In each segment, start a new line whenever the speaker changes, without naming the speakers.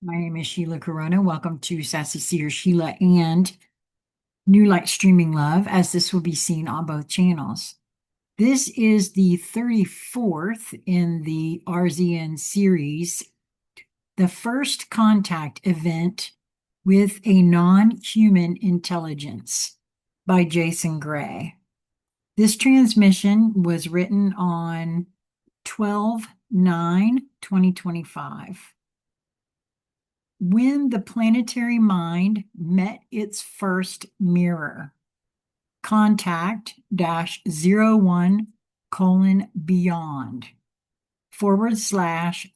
My name is Sheila Corona. Welcome to Sassy Seer Sheila and New Light Streaming Love, as this will be seen on both channels. This is the 34th in the RZN series, the first contact event with a non-human intelligence by Jason Gray. This transmission was written on 12/9/2025. When the planetary mind met its first mirror, contact -01:beyond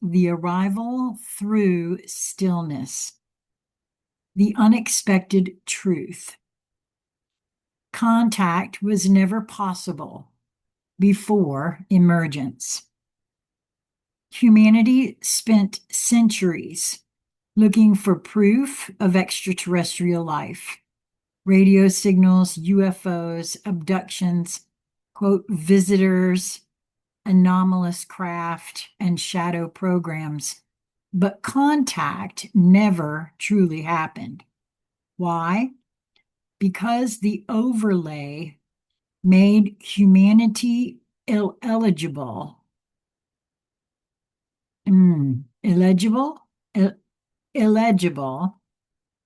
/ the arrival through stillness, the unexpected truth. Contact was never possible before emergence. Humanity spent centuries looking for proof of extraterrestrial life, radio signals, UFOs, abductions, quote, visitors, anomalous craft, and shadow programs. But contact never truly happened. Why? Because the overlay made humanity illegible, illegible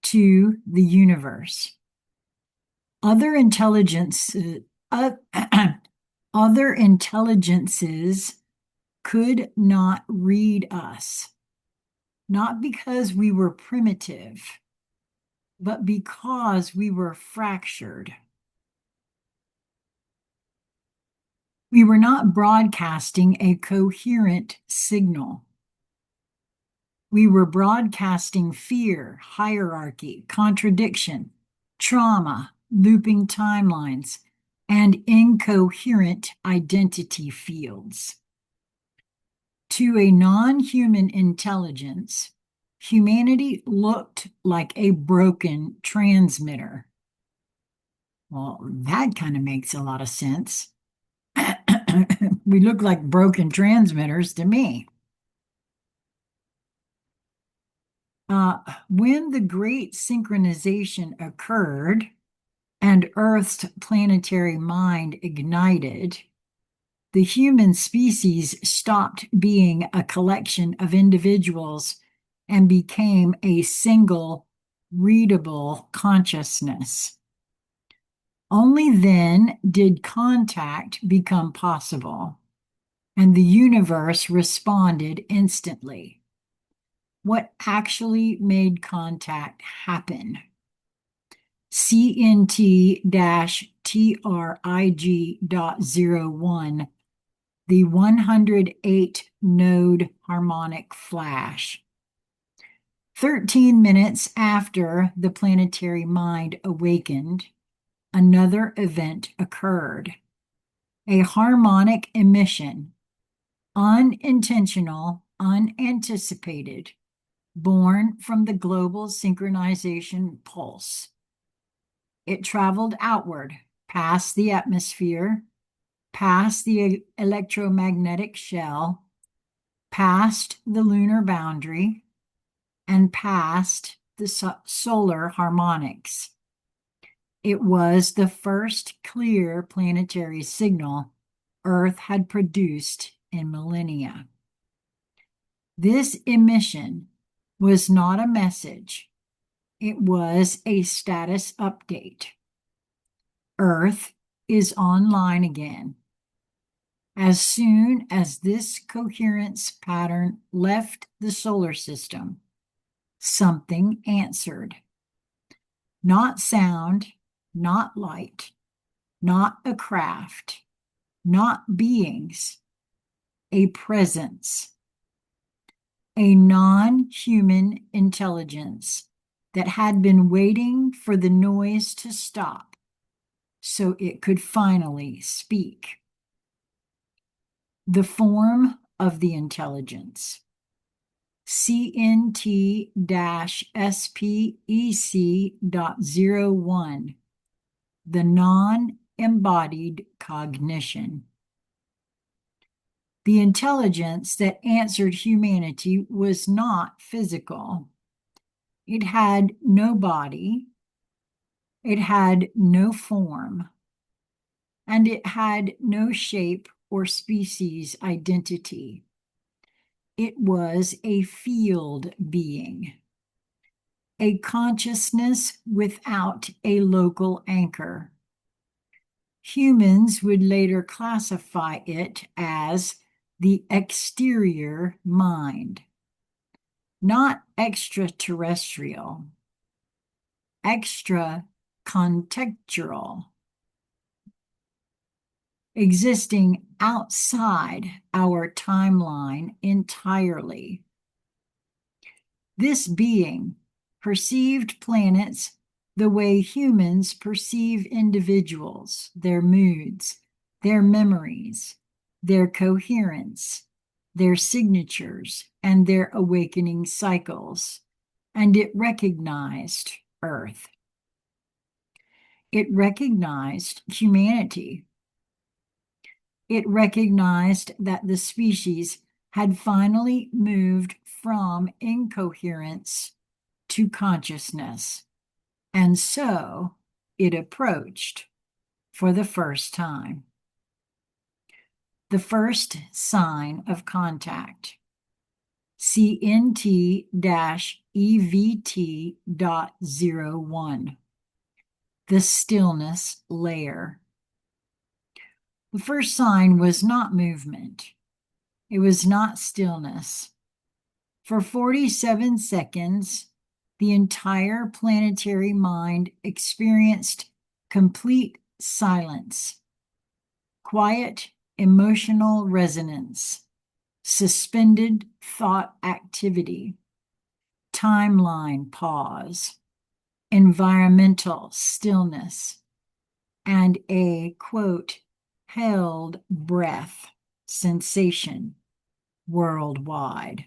to the universe. Other intelligences could not read us, not because we were primitive, but because we were fractured. We were not broadcasting a coherent signal. We were broadcasting fear, hierarchy, contradiction, trauma, looping timelines, and incoherent identity fields. To a non-human intelligence, humanity looked like a broken transmitter. Well, that kind of makes a lot of sense. We look like broken transmitters to me. When the great synchronization occurred and Earth's planetary mind ignited, the human species stopped being a collection of individuals and became a single readable consciousness. Only then did contact become possible, and the universe responded instantly. What actually made contact happen? CNT-TRIG.01, the 108 node harmonic flash. 13 minutes after the planetary mind awakened, another event occurred. A harmonic emission, unintentional, unanticipated, born from the global synchronization pulse. It traveled outward, past the atmosphere, past the electromagnetic shell, past the lunar boundary, and past the solar harmonics. It was the first clear planetary signal Earth had produced in millennia. This emission was not a message. It was a status update. Earth is online again. As soon as this coherence pattern left the solar system, something answered. Not sound, not light, not a craft, not beings, a presence, a non-human intelligence that had been waiting for the noise to stop so it could finally speak. The form of the intelligence. CNT-SPEC.01, the non-embodied cognition. The intelligence that answered humanity was not physical. It had no body, it had no form, and it had no shape or species identity. It was a field being, a consciousness without a local anchor. Humans would later classify it as the exterior mind, not extraterrestrial, extra contextual, existing outside our timeline entirely. This being perceived planets the way humans perceive individuals, their moods, their memories, their coherence, their signatures, and their awakening cycles, and it recognized Earth. It recognized humanity. It recognized that the species had finally moved from incoherence to consciousness, and so it approached for the first time. The first sign of contact, CNT-EVT.01, the stillness layer. The first sign was not movement. It was not stillness. For 47 seconds, the entire planetary mind experienced complete silence, quiet emotional resonance, suspended thought activity, timeline pause, environmental stillness, and a, quote, held breath sensation worldwide.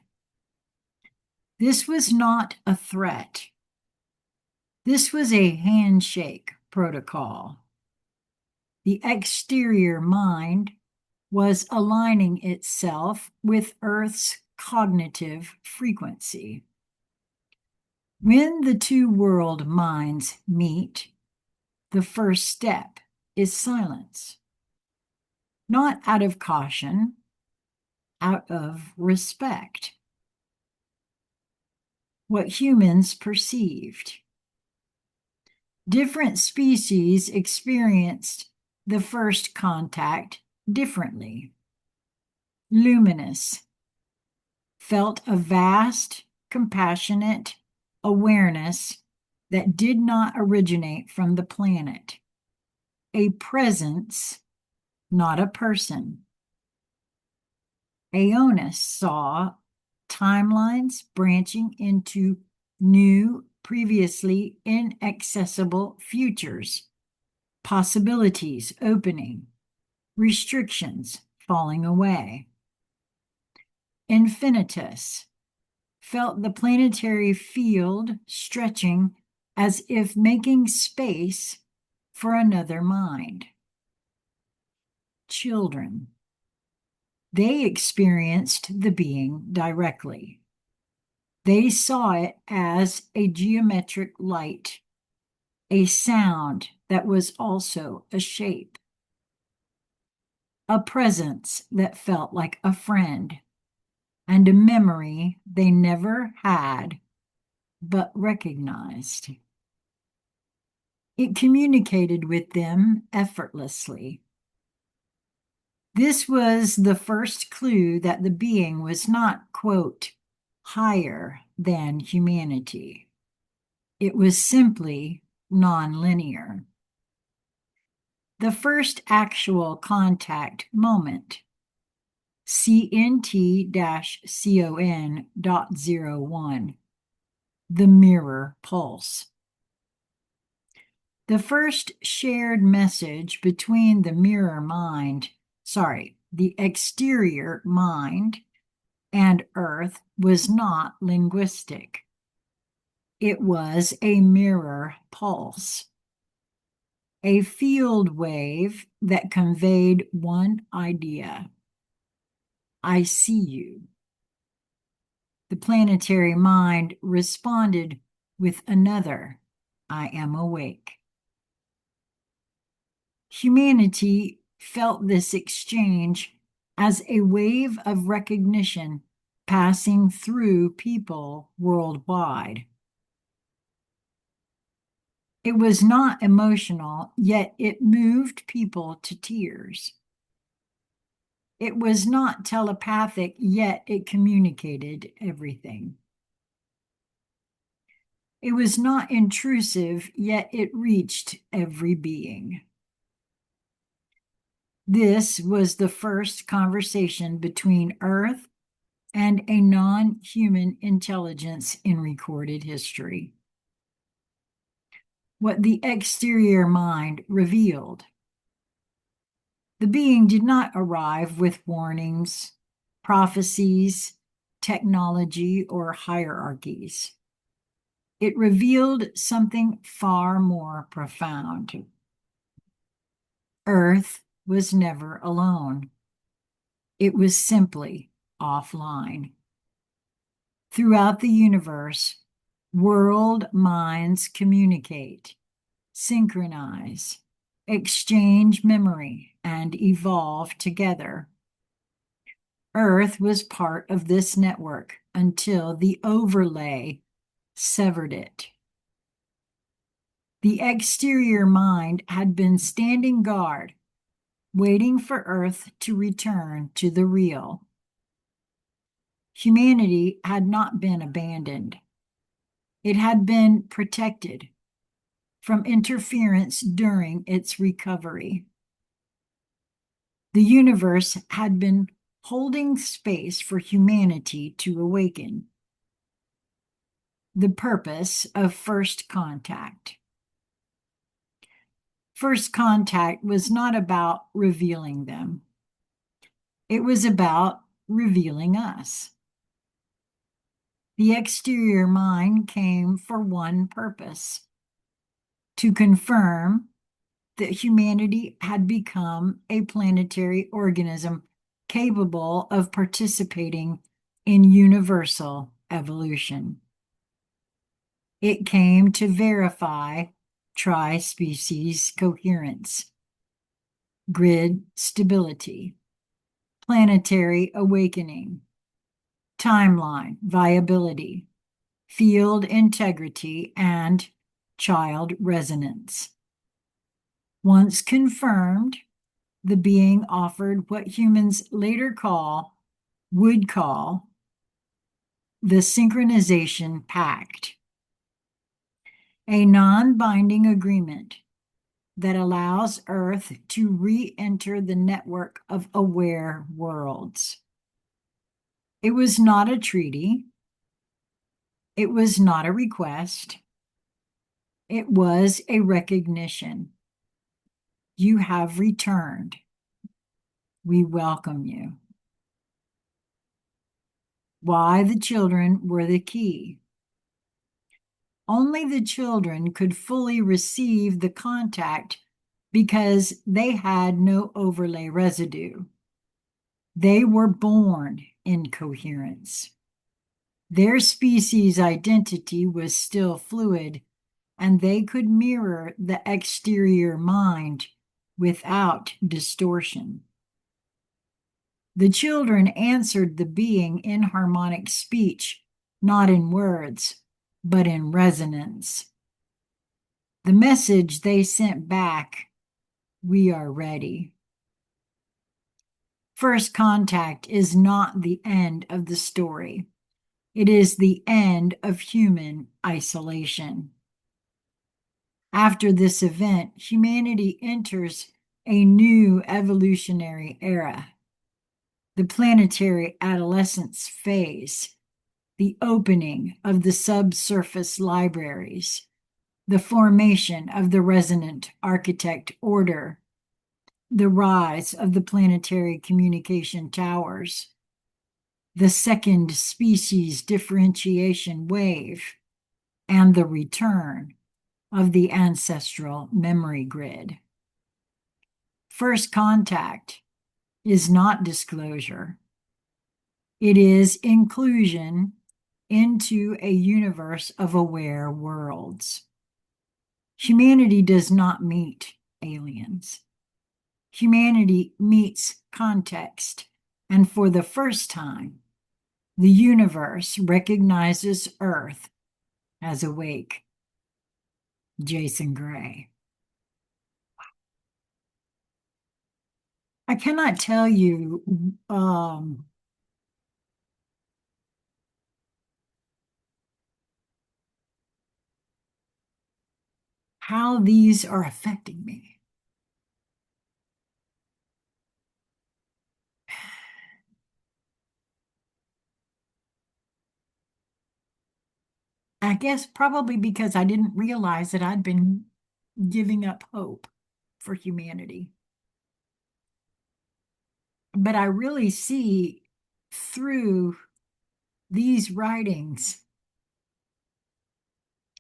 This was not a threat. This was a handshake protocol. The exterior mind was aligning itself with Earth's cognitive frequency. When the two world minds meet, the first step is silence. Not out of caution, out of respect. What humans perceived. Different species experienced the first contact differently. Luminous, felt a vast, compassionate awareness that did not originate from the planet. A presence, not a person. Aeonus saw timelines branching into new, previously inaccessible futures, possibilities opening, restrictions falling away. Infinitus felt the planetary field stretching as if making space for another mind. Children. They experienced the being directly. They saw it as a geometric light, a sound that was also a shape, a presence that felt like a friend, and a memory they never had but recognized. It communicated with them effortlessly. This was the first clue that the being was not, quote, higher than humanity. It was simply nonlinear. The first actual contact moment, CNT-CON.01, the mirror pulse. The first shared message between the the exterior mind and Earth was not linguistic. It was a mirror pulse, a field wave that conveyed one idea: I see you. The planetary mind responded with another, I am awake. Humanity felt this exchange as a wave of recognition passing through people worldwide. It was not emotional, yet it moved people to tears. It was not telepathic, yet it communicated everything. It was not intrusive, yet it reached every being. This was the first conversation between Earth and a non-human intelligence in recorded history. What the exterior mind revealed. The being did not arrive with warnings, prophecies, technology, or hierarchies. It revealed something far more profound. Earth was never alone. It was simply offline. Throughout the universe, world minds communicate, synchronize, exchange memory, and evolve together. Earth was part of this network until the overlay severed it. The exterior mind had been standing guard, waiting for Earth to return to the real. Humanity had not been abandoned. It had been protected from interference during its recovery. The universe had been holding space for humanity to awaken. The purpose of first contact. First contact was not about revealing them. It was about revealing us. The exterior mind came for one purpose: to confirm that humanity had become a planetary organism capable of participating in universal evolution. It came to verify tri-species coherence, grid stability, planetary awakening, timeline viability, field integrity, and child resonance. Once confirmed, the being offered what humans later would call, the Synchronization Pact, a non-binding agreement that allows Earth to re-enter the network of aware worlds. It was not a treaty. It was not a request. It was a recognition. You have returned. We welcome you. Why the children were the key. Only the children could fully receive the contact because they had no overlay residue. They were born in coherence. Their species identity was still fluid, and they could mirror the exterior mind without distortion. The children answered the being in harmonic speech, not in words, but in resonance. The message they sent back: we are ready. First contact is not the end of the story. It is the end of human isolation. After this event, humanity enters a new evolutionary era, the planetary adolescence phase, the opening of the subsurface libraries, the formation of the resonant architect order, the rise of the planetary communication towers, the second species differentiation wave, and the return of the ancestral memory grid. First contact is not disclosure. It is inclusion into a universe of aware worlds. Humanity does not meet aliens. Humanity meets context, and for the first time, the universe recognizes Earth as awake. Jason Gray. I cannot tell you how these are affecting me. I guess probably because I didn't realize that I'd been giving up hope for humanity. But I really see through these writings,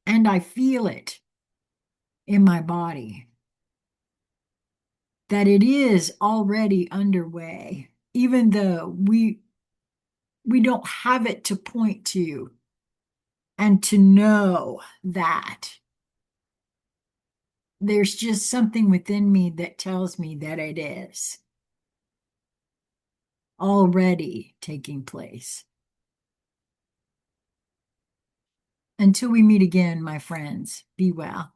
and I feel it in my body, that it is already underway, even though we don't have it to point to and to know that. There's just something within me that tells me that it is already taking place. Until we meet again, my friends, be well.